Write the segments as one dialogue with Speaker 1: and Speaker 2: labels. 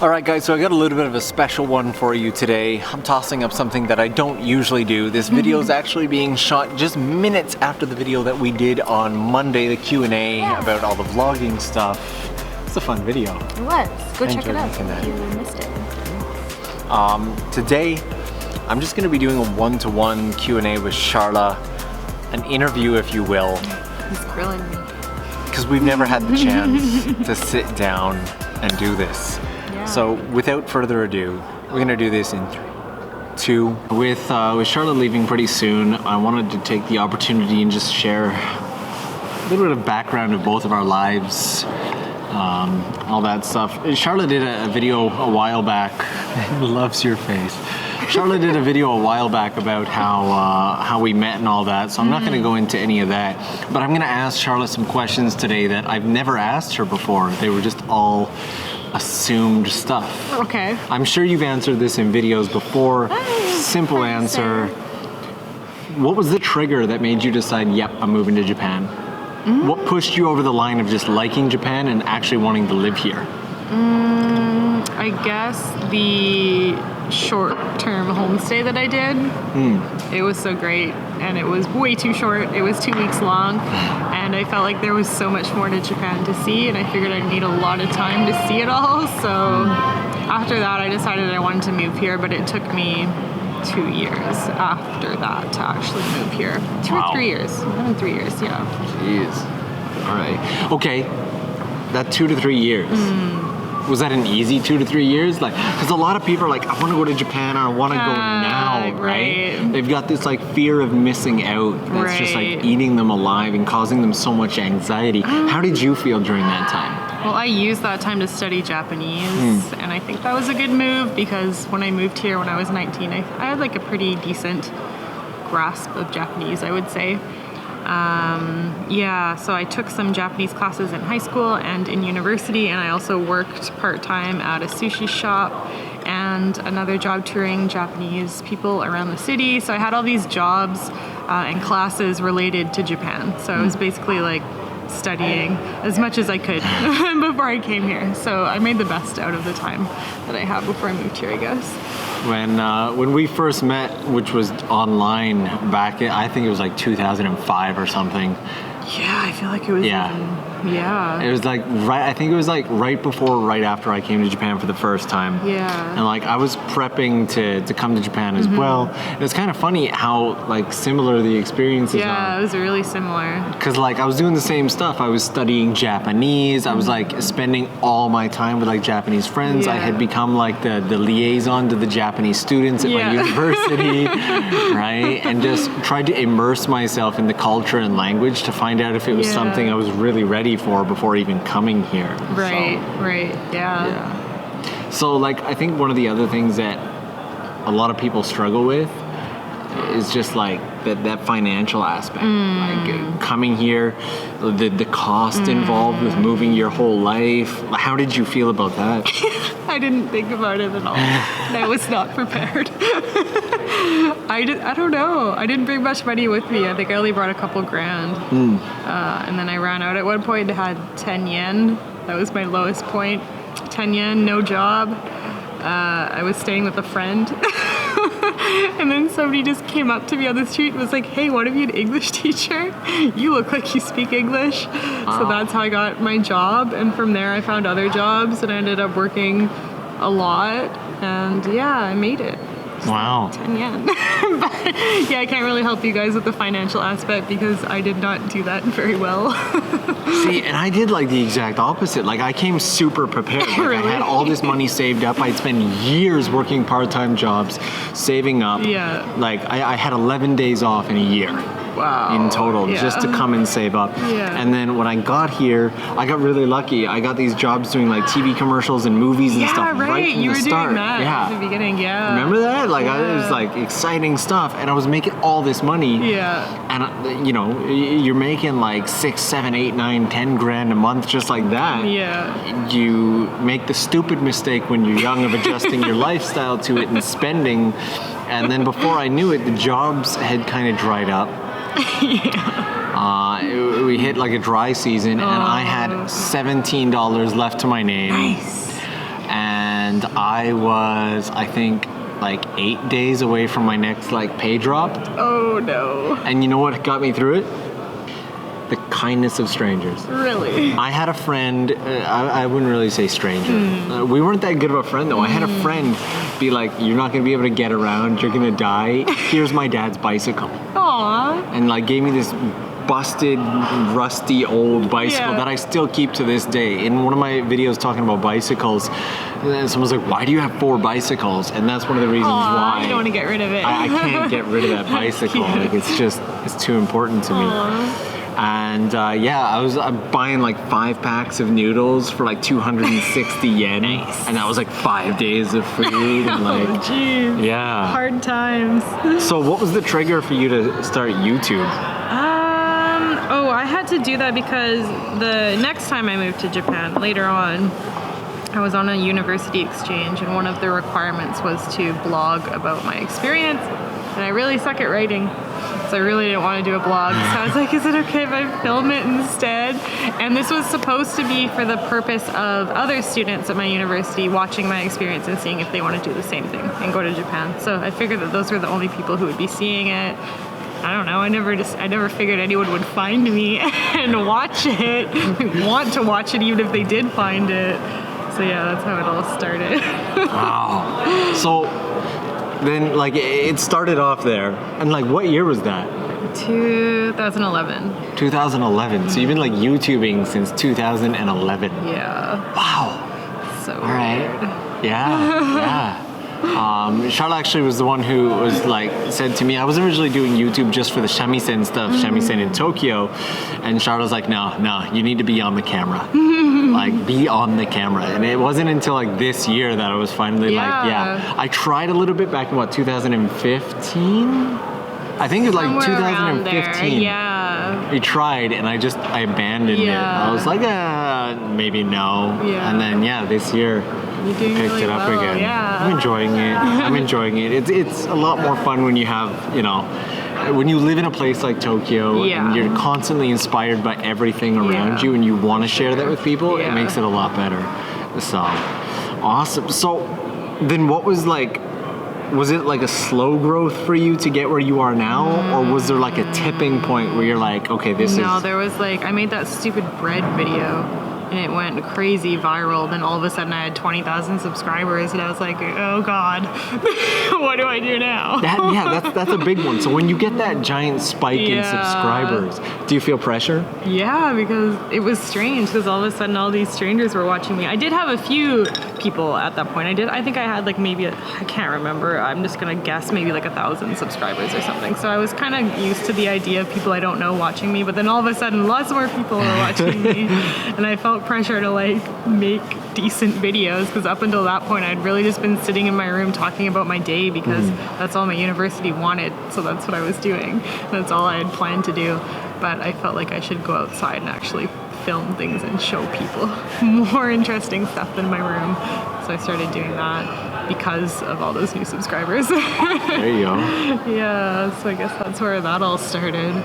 Speaker 1: Alright guys, so I got a little bit of a special one for you today. I'm tossing up something that I don't usually do. This video is actually being shot just minutes after the video that we did on Monday, the Q&A about all the vlogging stuff. It's a fun video.
Speaker 2: It was. Go check it out if you missed it.
Speaker 1: Today, I'm just going to be doing a one-to-one Q&A with Sharla. An interview, if you will.
Speaker 2: He's grilling me.
Speaker 1: Because we've never had the chance to sit down and do this. So without further ado, we're gonna do this in 3, 2. With Sharla leaving pretty soon, I wanted to take the opportunity and just share a little bit of background of both of our lives, all that stuff. Sharla did a video a while back. Loves your face. Sharla did a video a while back about how we met and all that, so I'm not going to go into any of that. But I'm going to ask Sharla some questions today that I've never asked her before. They were just all assumed stuff.
Speaker 2: Okay.
Speaker 1: I'm sure you've answered this in videos before. Simple answer. What was the trigger that made you decide, yep, I'm moving to Japan? What pushed you over the line of just liking Japan and actually wanting to live here?
Speaker 2: I guess the short-term homestay that I did. It was so great, and it was way too short. It was 2 weeks long, and I felt like there was so much more to Japan to see, and I figured I'd need a lot of time to see it all. So after that, I decided I wanted to move here, but it took me 2 years after that to actually move here. 2 or 3 years. More than 3 years, yeah.
Speaker 1: Jeez. All right. Okay. That 2 to 3 years. Was that an easy 2 to 3 years? Like, because a lot of people are like, I want to go to Japan, I want to go now, right? They've got this like fear of missing out that's just like eating them alive and causing them so much anxiety. How did you feel during that time?
Speaker 2: Well, I used that time to study Japanese, and I think that was a good move because when I moved here when I was 19, I had like a pretty decent grasp of Japanese, I would say. So I took some Japanese classes in high school and in university, and I also worked part-time at a sushi shop and another job touring Japanese people around the city. So I had all these jobs and classes related to Japan. So I was basically like studying as much as I could before I came here. So I made the best out of the time that I had before I moved here, I guess.
Speaker 1: When we first met, which was online back in, I think it was like 2005 or something.
Speaker 2: Yeah, I feel like it was
Speaker 1: It was like I think it was like right before, right after I came to Japan for the first time.
Speaker 2: Yeah.
Speaker 1: And like I was prepping to come to Japan as well. And it's kind of funny how like similar the experiences are.
Speaker 2: Yeah, it was really similar.
Speaker 1: Because like I was doing the same stuff. I was studying Japanese. I was like spending all my time with like Japanese friends. I had become like the liaison to the Japanese students at my university, right? And just tried to immerse myself in the culture and language to find out if it was something I was really ready for before even coming here.
Speaker 2: Right.
Speaker 1: So like I think one of the other things that a lot of people struggle with is just like that financial aspect. Like coming here, the cost involved with moving your whole life. How did you feel about that?
Speaker 2: I didn't think about it at all. I was not prepared. I don't know. I didn't bring much money with me. I think I only brought a couple grand. And then I ran out. At one point I had 10 yen. That was my lowest point. 10 yen, no job. I was staying with a friend. And then somebody just came up to me on the street and was like, hey, want to be an English teacher? You look like you speak English. So that's how I got my job. And from there I found other jobs and I ended up working a lot. And I made it.
Speaker 1: Wow.
Speaker 2: 10 yen. But I can't really help you guys with the financial aspect because I did not do that very well.
Speaker 1: See, and I did like the exact opposite. Like I came super prepared. Like I had all this money saved up. I'd spent years working part-time jobs, saving up. Like I had 11 days off in a year.
Speaker 2: Wow.
Speaker 1: In total, just to come and save up. And then when I got here, I got really lucky. I got these jobs doing like TV commercials and movies and stuff right from
Speaker 2: you
Speaker 1: the
Speaker 2: were
Speaker 1: start.
Speaker 2: Doing that at the beginning,
Speaker 1: Remember that? Like it was like exciting stuff, and I was making all this money. And you know, you're making like 6, 7, 8, 9, 10 grand a month just like that. You make the stupid mistake when you're young of adjusting your lifestyle to it and spending, and then before I knew it, the jobs had kind of dried up. We hit like a dry season, and I had $17 left to my name.
Speaker 2: Nice.
Speaker 1: And and I was, I think, like 8 days away from my next like pay drop.
Speaker 2: Oh no.
Speaker 1: And you know what got me through it? The kindness of strangers.
Speaker 2: Really?
Speaker 1: I had a friend, I wouldn't really say stranger. We weren't that good of a friend though. I had a friend be like, you're not gonna be able to get around, you're gonna die. Here's my dad's bicycle.
Speaker 2: Aww.
Speaker 1: And like gave me this busted, rusty old bicycle that I still keep to this day. In one of my videos talking about bicycles, someone's like, why do you have 4 bicycles? And that's one of the reasons why
Speaker 2: you don't want to get rid of it.
Speaker 1: I can't get rid of that bicycle. Like it's too important to me. And I was buying like 5 packs of noodles for like 260 yen.
Speaker 2: Nice.
Speaker 1: And that was like 5 days of food. And like,
Speaker 2: oh, jeez.
Speaker 1: Yeah.
Speaker 2: Hard times.
Speaker 1: So what was the trigger for you to start YouTube?
Speaker 2: I had to do that because the next time I moved to Japan, later on, I was on a university exchange, and one of the requirements was to blog about my experience, and I really suck at writing. So I really didn't want to do a blog. So I was like, is it okay if I film it instead? And this was supposed to be for the purpose of other students at my university watching my experience and seeing if they want to do the same thing and go to Japan. So I figured that those were the only people who would be seeing it. I don't know, I never figured anyone would find me and watch it, want to watch it even if they did find it. So yeah, that's how it all started.
Speaker 1: Wow. So then like it started off there, and like what year was that?
Speaker 2: 2011.
Speaker 1: 2011. So you've been like YouTubing since 2011.
Speaker 2: Yeah.
Speaker 1: Wow.
Speaker 2: So
Speaker 1: all right.
Speaker 2: weird.
Speaker 1: Yeah. Sharla actually was the one who was like said to me, I was originally doing YouTube just for the shamisen stuff, shamisen in Tokyo, and Sharla's like, no, you need to be on the camera. Like be on the camera. And it wasn't until like this year that I was finally I tried a little bit back in 2015? I think it was like
Speaker 2: Somewhere
Speaker 1: 2015.
Speaker 2: Yeah.
Speaker 1: We tried and I abandoned it. I was like, maybe no.
Speaker 2: Yeah.
Speaker 1: And then this year
Speaker 2: You're doing
Speaker 1: picked
Speaker 2: really
Speaker 1: it up
Speaker 2: well.
Speaker 1: again.
Speaker 2: Yeah.
Speaker 1: I'm enjoying it. It's a lot more fun when you have, when you live in a place like Tokyo and you're constantly inspired by everything around you and you want to share that with people, it makes it a lot better. So, awesome. So, then what was it like a slow growth for you to get where you are now? Or was there like a tipping point where you're like, okay,
Speaker 2: No, there was I made that stupid bread video. And it went crazy viral. Then all of a sudden I had 20,000 subscribers, and I was like, oh God, what do I do now?
Speaker 1: That's a big one. So when you get that giant spike in subscribers, do you feel pressure?
Speaker 2: Yeah, because it was strange, because all of a sudden all these strangers were watching me. I did have a few people at that point. I think I had I can't remember. I'm just gonna guess maybe 1,000 subscribers or something. So I was kind of used to the idea of people I don't know watching me, but then all of a sudden lots more people were watching me, and I felt pressure to make decent videos, because up until that point I'd really just been sitting in my room talking about my day because that's all my university wanted, so that's what I was doing. That's all I had planned to do, but I felt like I should go outside and actually film things and show people more interesting stuff than my room. So I started doing that because of all those new subscribers.
Speaker 1: There you go.
Speaker 2: Yeah, so I guess that's where that all started.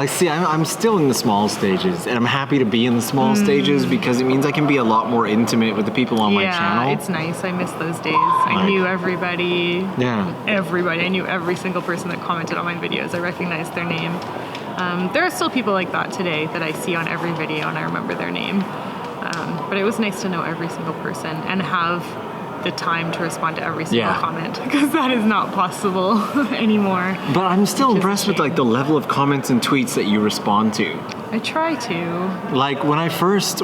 Speaker 1: See, I'm still in the small stages, and I'm happy to be in the small stages because it means I can be a lot more intimate with the people on my channel.
Speaker 2: Yeah, it's nice. I miss those days. I knew everybody.
Speaker 1: Yeah.
Speaker 2: Everybody. I knew every single person that commented on my videos. I recognized their name. There are still people like that today that I see on every video, and I remember their name. But it was nice to know every single person and have the time to respond to every single comment, because that is not possible anymore.
Speaker 1: But I'm still impressed with the level of comments and tweets that you respond to.
Speaker 2: I try to.
Speaker 1: When I first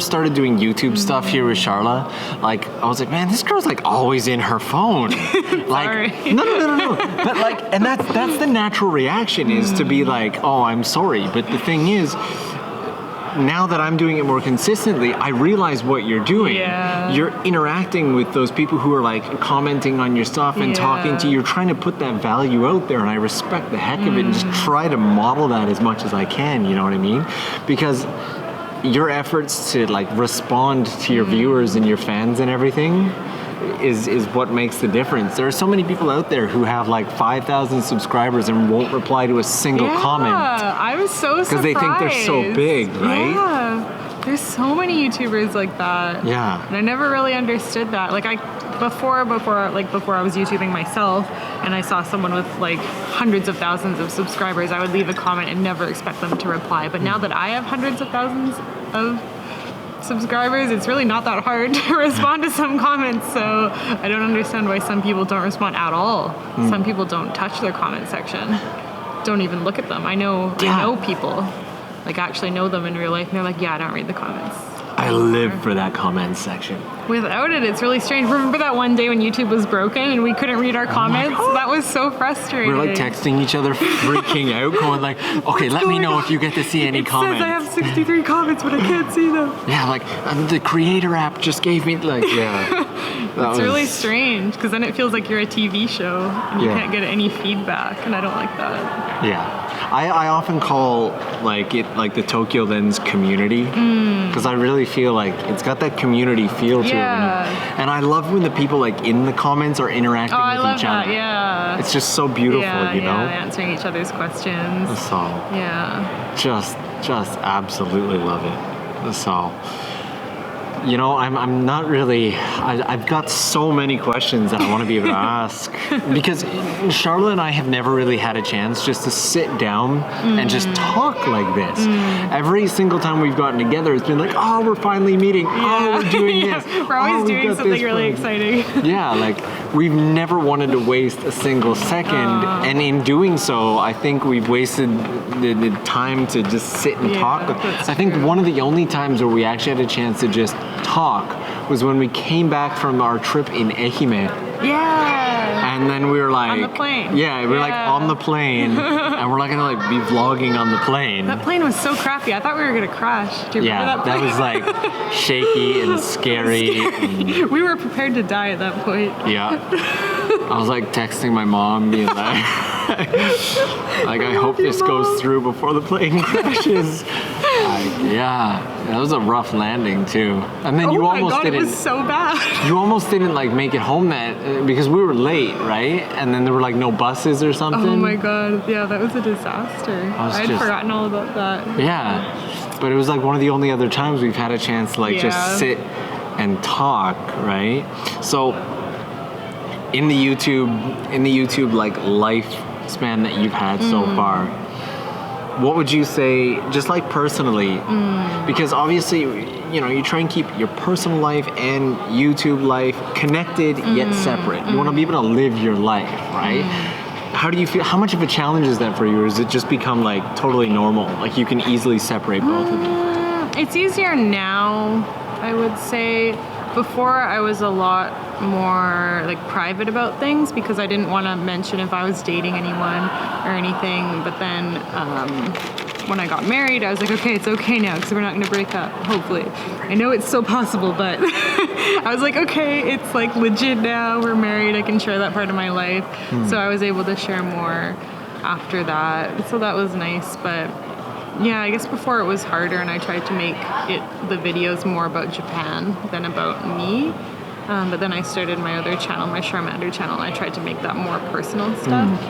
Speaker 1: started doing YouTube stuff here with Sharla, I was like, man, this girl's always in her phone.
Speaker 2: Sorry.
Speaker 1: No. But and that's the natural reaction is to be oh, I'm sorry. But the thing is, now that I'm doing it more consistently, I realize what you're doing.
Speaker 2: Yeah.
Speaker 1: You're interacting with those people who are commenting on your stuff and talking to you. You're trying to put that value out there, and I respect the heck of it and just try to model that as much as I can, you know what I mean? Because your efforts to respond to your viewers and your fans and everything is what makes the difference. There are so many people out there who have 5,000 subscribers and won't reply to a single comment.
Speaker 2: I was so surprised.
Speaker 1: Because they think they're so big, right?
Speaker 2: Yeah. There's so many YouTubers like that.
Speaker 1: Yeah.
Speaker 2: And I never really understood that. Like before I was YouTubing myself and I saw someone with like hundreds of thousands of subscribers, I would leave a comment and never expect them to reply. But now that I have hundreds of thousands of subscribers, it's really not that hard to respond to some comments. So I don't understand why some people don't respond at all. Some people don't touch their comment section, don't even look at them. I know people, like actually know them in real life, and they're like, yeah, I don't read the comments.
Speaker 1: I live for that comment section.
Speaker 2: Without it, it's really strange. Remember that one day when YouTube was broken and we couldn't read our comments? That was so frustrating.
Speaker 1: We're like texting each other, freaking out, going like, okay, let me know if you get to see any comments.
Speaker 2: It says I have 63 comments, but I can't see them.
Speaker 1: Yeah, like the creator app just gave me like,
Speaker 2: It's really strange because then it feels like you're a TV show and you can't get any feedback, and I don't like that.
Speaker 1: Yeah. I often call like it like the Tokyo Lens community because I really feel like it's got that community feel to it. And I love when the people like in the comments are interacting with each other.
Speaker 2: Yeah.
Speaker 1: It's just so beautiful, you know?
Speaker 2: Answering each other's questions.
Speaker 1: So just absolutely love it. So you know, I'm not really, I've got so many questions that I want to be able to ask because Sharla and I have never really had a chance just to sit down and just talk like this. Every single time we've gotten together, it's been like, oh, we're finally meeting. Oh, we're doing this.
Speaker 2: We're always doing something really exciting.
Speaker 1: Yeah, like we've never wanted to waste a single second. And in doing so, I think we've wasted the time to just sit and talk. I think one of the only times where we actually had a chance to just talk was when we came back from our trip in Ehime.
Speaker 2: Yeah.
Speaker 1: And then we were like...
Speaker 2: on the plane.
Speaker 1: Yeah, we were like on the plane. And we're not going to like be vlogging on the plane.
Speaker 2: That plane was so crappy. I thought we were going to crash. Do you remember that plane?
Speaker 1: That was like shaky and scary.
Speaker 2: We were prepared to die at that point.
Speaker 1: Yeah. I was like texting my mom being like... like I hope this goes through before the plane crashes. That was a rough landing too. And then you almost didn't.
Speaker 2: It was so bad.
Speaker 1: You almost didn't like make it home that because we were late, right? And then there were like no buses or something.
Speaker 2: Oh my god, yeah, that was a disaster. I had forgotten all about that.
Speaker 1: Yeah, but it was like one of the only other times we've had a chance to like just sit and talk, right? So in the YouTube like lifespan that you've had so far, what would you say, just like personally, because obviously, you know, you try and keep your personal life and YouTube life connected yet separate. You want to be able to live your life, right? How do you feel, how much of a challenge is that for you, or does it just become like totally normal? Like you can easily separate both of them?
Speaker 2: It's easier now, I would say. Before, I was a lot more like private about things because I didn't want to mention if I was dating anyone or anything. But then when I got married, I was like, okay, it's okay now because we're not going to break up, hopefully. I know it's still possible, but I was like, okay, it's like legit now. We're married. I can share that part of my life. So I was able to share more after that. So that was nice, but yeah, I guess before it was harder and I tried to make the videos more about Japan than about me. But then I started my other channel, my Sharmander channel, and I tried to make that more personal stuff.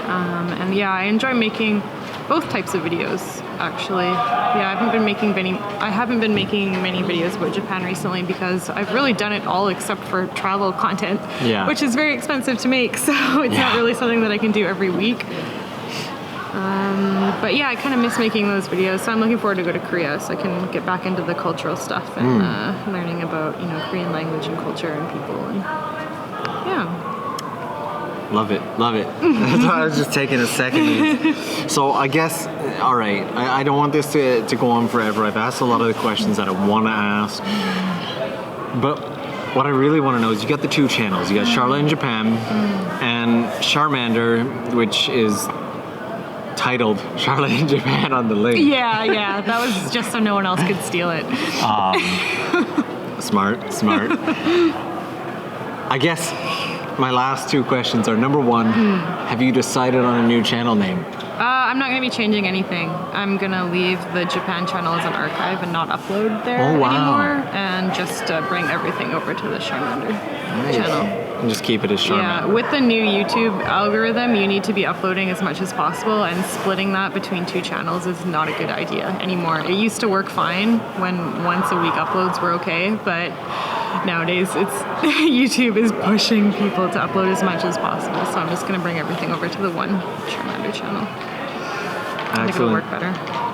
Speaker 2: And yeah, I enjoy making both types of videos, actually. Yeah, I haven't been making many videos about Japan recently because I've really done it all except for travel content, which is very expensive to make, so it's not really something that I can do every week. But yeah, I kind of miss making those videos, so I'm looking forward to go to Korea so I can get back into the cultural stuff and learning about, you know, Korean language and culture and people, and yeah.
Speaker 1: Love it. That's why I was just taking a second. So I guess, all right, I don't want this to go on forever. I've asked a lot of the questions that I want to ask, but what I really want to know is you got the two channels. You got Sharla in Japan and Sharmander, which is titled Sharla in Japan on the link.
Speaker 2: Yeah, that was just so no one else could steal it.
Speaker 1: Smart. I guess my last two questions are, number one, have you decided on a new channel name?
Speaker 2: I'm not going to be changing anything. I'm going to leave the Japan channel as an archive and not upload there anymore, and just bring everything over to the Sharmander channel.
Speaker 1: And just keep it as Sharmander.
Speaker 2: Yeah, with the new YouTube algorithm, you need to be uploading as much as possible, and splitting that between 2 channels is not a good idea anymore. It used to work fine when once a week uploads were okay, but nowadays it's YouTube is pushing people to upload as much as possible, so I'm just going to bring everything over to the one Sharmander channel. I think it'll work better.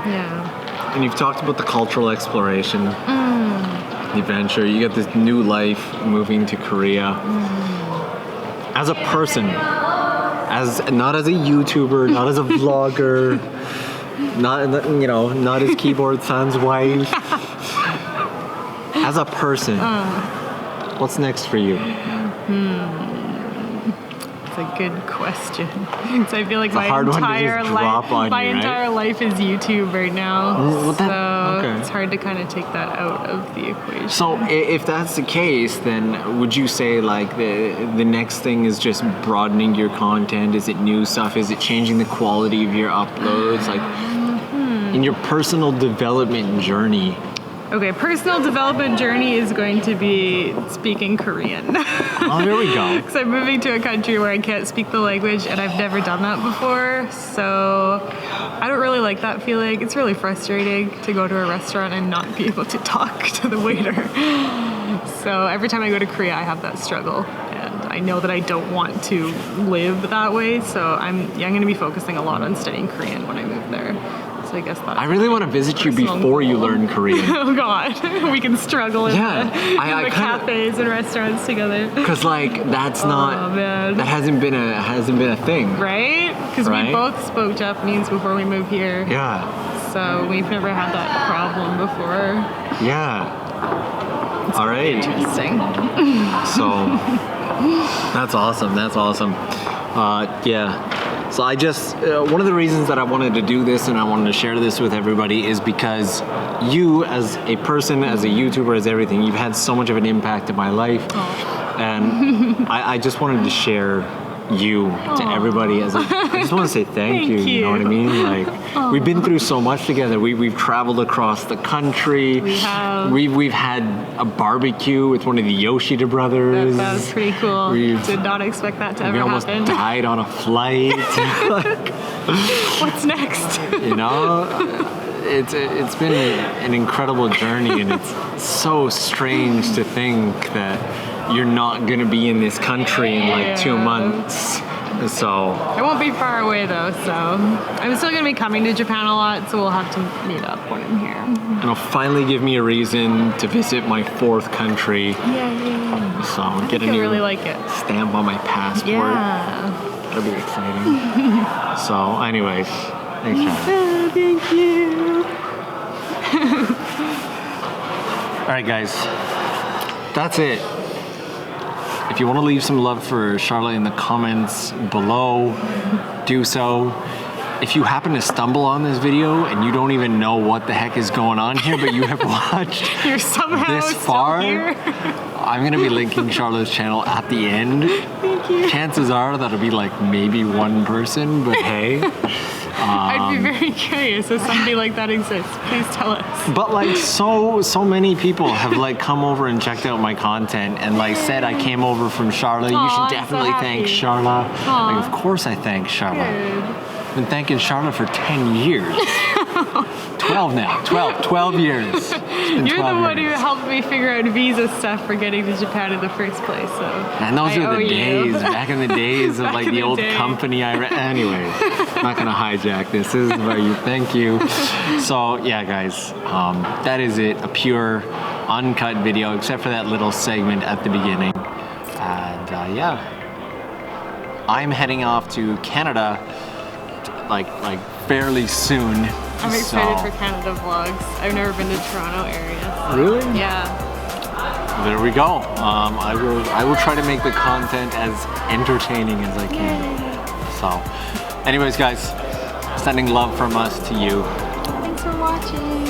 Speaker 2: Yeah.
Speaker 1: And you've talked about the cultural exploration, the adventure. You get this new life moving to Korea. As a person, not as a YouTuber, not as a vlogger, not as Keyboard Son's wife. As a person, what's next for you?
Speaker 2: It's a good question. So I feel like my entire life is YouTube right now. It's hard to kind of take that out of the equation.
Speaker 1: So if that's the case, then would you say like the next thing is just broadening your content? Is it new stuff? Is it changing the quality of your uploads? Like in your personal development journey?
Speaker 2: Okay, personal development journey is going to be speaking Korean.
Speaker 1: Oh, there we go.
Speaker 2: Because I'm moving to a country where I can't speak the language, and I've never done that before. So I don't really like that feeling. It's really frustrating to go to a restaurant and not be able to talk to the waiter. So every time I go to Korea, I have that struggle. And I know that I don't want to live that way. So I'm going to be focusing a lot on studying Korean when I move there. So I guess I
Speaker 1: really want to visit you before you learn Korean.
Speaker 2: Oh God, we can struggle in the cafes and restaurants together.
Speaker 1: Because like that's that hasn't been a thing,
Speaker 2: right? Because we both spoke Japanese before we moved here.
Speaker 1: Yeah.
Speaker 2: So we've never had that problem before.
Speaker 1: Yeah. All right.
Speaker 2: Interesting.
Speaker 1: So that's awesome. That's awesome. Yeah. So I just, one of the reasons that I wanted to do this and I wanted to share this with everybody is because you as a person, as a YouTuber, as everything, you've had so much of an impact in my life. And I just wanted to share you to everybody. I just want to say thank you, you know what I mean? Like, we've been through so much together. We've traveled across the country.
Speaker 2: We have.
Speaker 1: We've had a barbecue with one of the Yoshida brothers.
Speaker 2: That was pretty cool. Did not expect that to ever happen.
Speaker 1: We almost died on a flight.
Speaker 2: What's next?
Speaker 1: You know? It's been an incredible journey, and it's so strange to think that you're not gonna be in this country in like 2 months. So
Speaker 2: I won't be far away though, so I'm still gonna be coming to Japan a lot, so we'll have to meet up when I'm here.
Speaker 1: And it'll finally give me a reason to visit my 4th country.
Speaker 2: Yay.
Speaker 1: So get a new
Speaker 2: really like it.
Speaker 1: Stamp on my passport.
Speaker 2: Yeah.
Speaker 1: That'll be exciting. So anyways, thanks, Sharla.
Speaker 2: Thank you.
Speaker 1: Alright guys, that's it. If you want to leave some love for Sharla in the comments below, do so. If you happen to stumble on this video and you don't even know what the heck is going on here, but you have watched this far, I'm going to be linking Sharla's channel at the end.
Speaker 2: Thank you.
Speaker 1: Chances are that'll be like maybe one person, but hey.
Speaker 2: I'd be very curious if somebody like that exists. Please tell us.
Speaker 1: But like so many people have like come over and checked out my content and like said I came over from Sharla. You should definitely thank Sharla. Like, of course I thank Sharla. I've been thanking Sharla for 10 years. 12 now. 12 years.
Speaker 2: You're the one who helped me figure out visa stuff for getting to Japan in the first place. So
Speaker 1: and those are the days, back in the days of like the old company I ran. Anyways, I'm not gonna hijack this. This is about you. Thank you. So yeah, guys, that is it. A pure, uncut video, except for that little segment at the beginning. And yeah, I'm heading off to Canada, like fairly soon.
Speaker 2: I'm excited for Canada vlogs. I've never been to Toronto area. So.
Speaker 1: Really?
Speaker 2: Yeah.
Speaker 1: There we go. I will try to make the content as entertaining as I can. So, anyways, guys, sending love from us to you.
Speaker 2: Thanks for watching.